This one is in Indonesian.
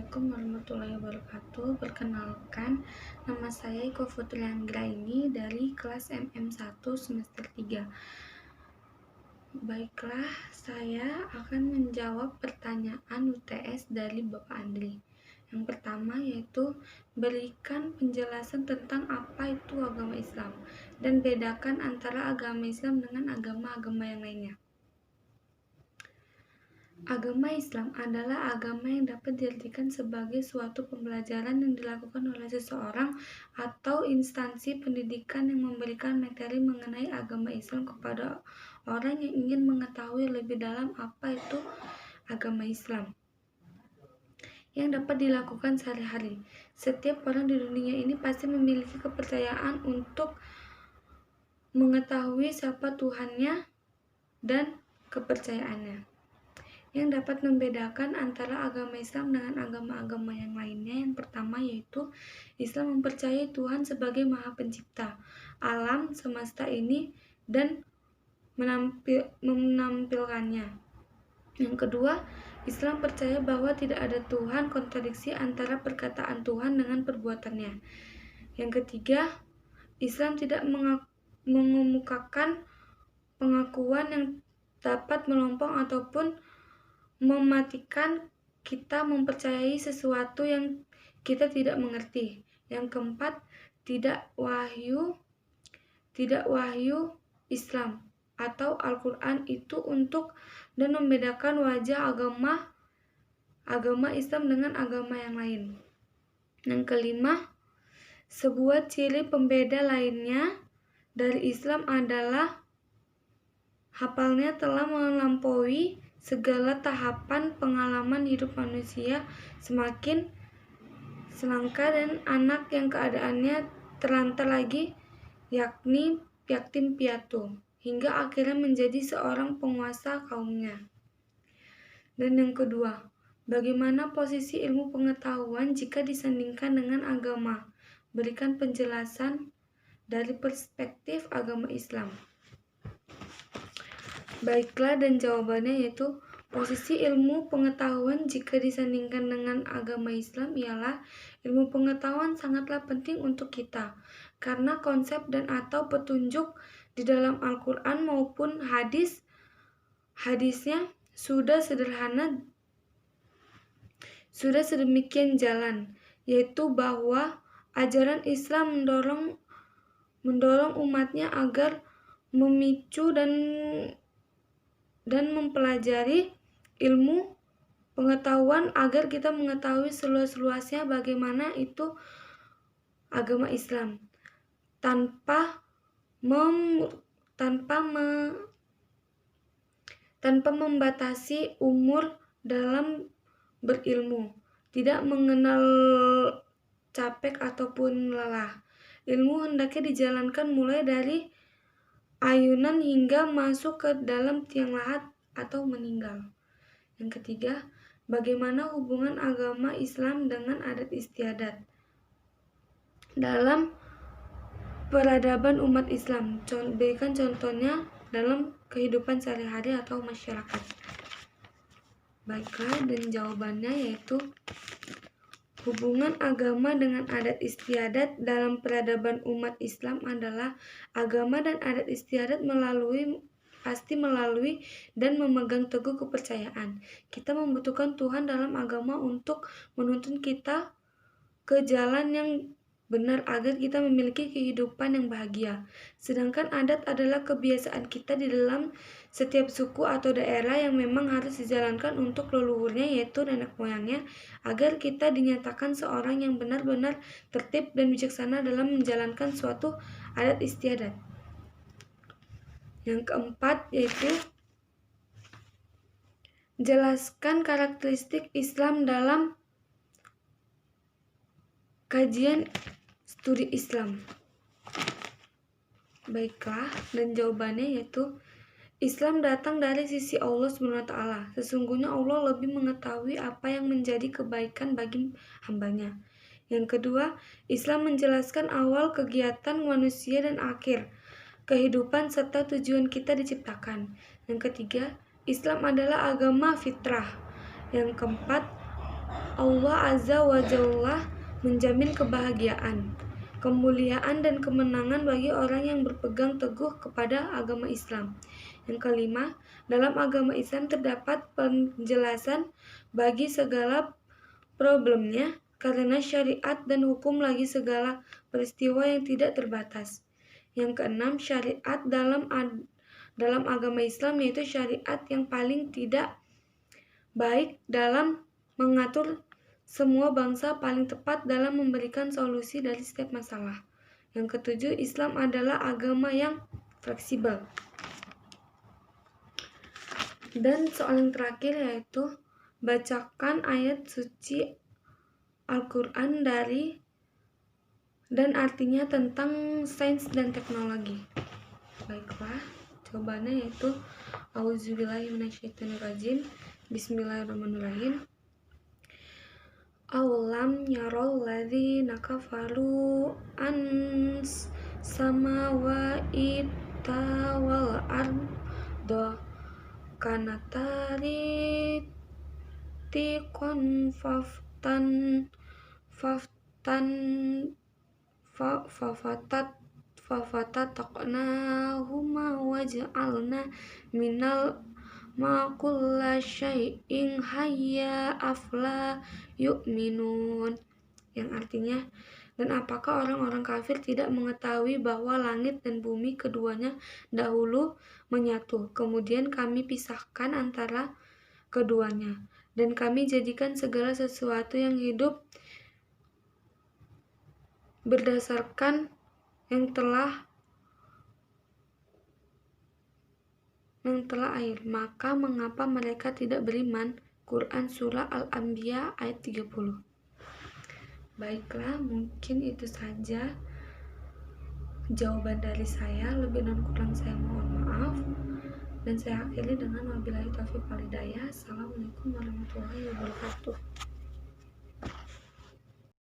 Assalamualaikum warahmatullahi wabarakatuh. Perkenalkan, nama saya Iko Putri Anggraini dari kelas MM1 semester 3. Baiklah, saya akan menjawab pertanyaan UTS dari Bapak Andri. Yang pertama yaitu berikan penjelasan tentang apa itu agama Islam dan bedakan antara agama Islam dengan agama-agama yang lainnya. Agama Islam adalah agama yang dapat diartikan sebagai suatu pembelajaran yang dilakukan oleh seseorang atau instansi pendidikan yang memberikan materi mengenai agama Islam kepada orang yang ingin mengetahui lebih dalam apa itu agama Islam yang dapat dilakukan sehari-hari. Setiap orang di dunia ini pasti memiliki kepercayaan untuk mengetahui siapa Tuhannya dan kepercayaannya. Yang dapat membedakan antara agama Islam dengan agama-agama yang lainnya, yang pertama yaitu Islam mempercayai Tuhan sebagai Maha Pencipta alam semesta ini dan menampilkannya. Yang kedua, Islam percaya bahwa tidak ada Tuhan, kontradiksi antara perkataan Tuhan dengan perbuatannya. Yang ketiga, Islam tidak mengemukakan pengakuan yang dapat melompong ataupun mematikan kita mempercayai sesuatu yang kita tidak mengerti. Yang keempat, tidak wahyu Islam atau Al-Quran itu untuk dan membedakan wajah agama Islam dengan agama yang lain. Yang kelima, sebuah ciri pembeda lainnya dari Islam adalah hafalnya telah melampaui segala tahapan pengalaman hidup manusia, semakin selangkah dan anak yang keadaannya terlantar lagi, yakni yatim piatu, hingga akhirnya menjadi seorang penguasa kaumnya. Dan yang kedua, bagaimana posisi ilmu pengetahuan jika disandingkan dengan agama? Berikan penjelasan dari perspektif agama Islam. Baiklah, dan jawabannya yaitu posisi ilmu pengetahuan jika disandingkan dengan agama Islam ialah ilmu pengetahuan sangatlah penting untuk kita karena konsep dan atau petunjuk di dalam Al-Quran maupun hadisnya sudah sedemikian jalan, yaitu bahwa ajaran Islam mendorong umatnya agar memicu dan mempelajari ilmu pengetahuan agar kita mengetahui seluas-luasnya bagaimana itu agama Islam tanpa membatasi umur dalam berilmu, tidak mengenal capek ataupun lelah. Ilmu hendaknya dijalankan mulai dari ayunan hingga masuk ke dalam tiang lahat atau meninggal. Yang ketiga, bagaimana hubungan agama Islam dengan adat istiadat dalam peradaban umat Islam? Berikan contohnya dalam kehidupan sehari-hari atau masyarakat. Baiklah, dan jawabannya yaitu hubungan agama dengan adat istiadat dalam peradaban umat Islam adalah agama dan adat istiadat pasti melalui dan memegang teguh kepercayaan. Kita membutuhkan Tuhan dalam agama untuk menuntun kita ke jalan yang benar agar kita memiliki kehidupan yang bahagia. Sedangkan adat adalah kebiasaan kita di dalam setiap suku atau daerah yang memang harus dijalankan untuk leluhurnya yaitu nenek moyangnya agar kita dinyatakan seorang yang benar-benar tertib dan bijaksana dalam menjalankan suatu adat istiadat. Yang keempat yaitu jelaskan karakteristik Islam dalam kajian studi Islam. Baiklah, dan jawabannya yaitu Islam datang dari sisi Allah SWT. Sesungguhnya Allah lebih mengetahui apa yang menjadi kebaikan bagi hambanya. Yang kedua, Islam menjelaskan awal kegiatan manusia dan akhir kehidupan serta tujuan kita diciptakan. Yang ketiga, Islam adalah agama fitrah. Yang keempat, Allah Azza wa Jalla menjamin kebahagiaan, kemuliaan dan kemenangan bagi orang yang berpegang teguh kepada agama Islam. Yang kelima, dalam agama Islam terdapat penjelasan bagi segala problemnya karena syariat dan hukum lagi segala peristiwa yang tidak terbatas. Yang keenam, syariat dalam agama Islam yaitu syariat yang paling tidak baik dalam mengatur semua bangsa, paling tepat dalam memberikan solusi dari setiap masalah. Yang ketujuh, Islam adalah agama yang fleksibel. Dan soal yang terakhir yaitu bacakan ayat suci Al-Quran dan artinya tentang sains dan teknologi. Baiklah, jawabannya yaitu Auzubillahi minasyaitonirrajim. Bismillahirrahmanirrahim. Awalam yarol ladzina kafaru ans samawati wal ardo kanatari tikon fafatataqnahuma waj'alna minal makulla syai'in hayya afla yu'minun, yang artinya, dan apakah orang-orang kafir tidak mengetahui bahwa langit dan bumi keduanya dahulu menyatu, kemudian kami pisahkan antara keduanya, dan kami jadikan segala sesuatu yang hidup berdasarkan yang telah air, maka mengapa mereka tidak beriman? Quran Surah Al-Anbiya ayat 30. Baiklah, mungkin itu saja jawaban dari saya. Lebih dan kurang saya mohon maaf. Dan saya akhiri dengan wabillahi taufiq wal hidayah. Assalamualaikum warahmatullahi wabarakatuh.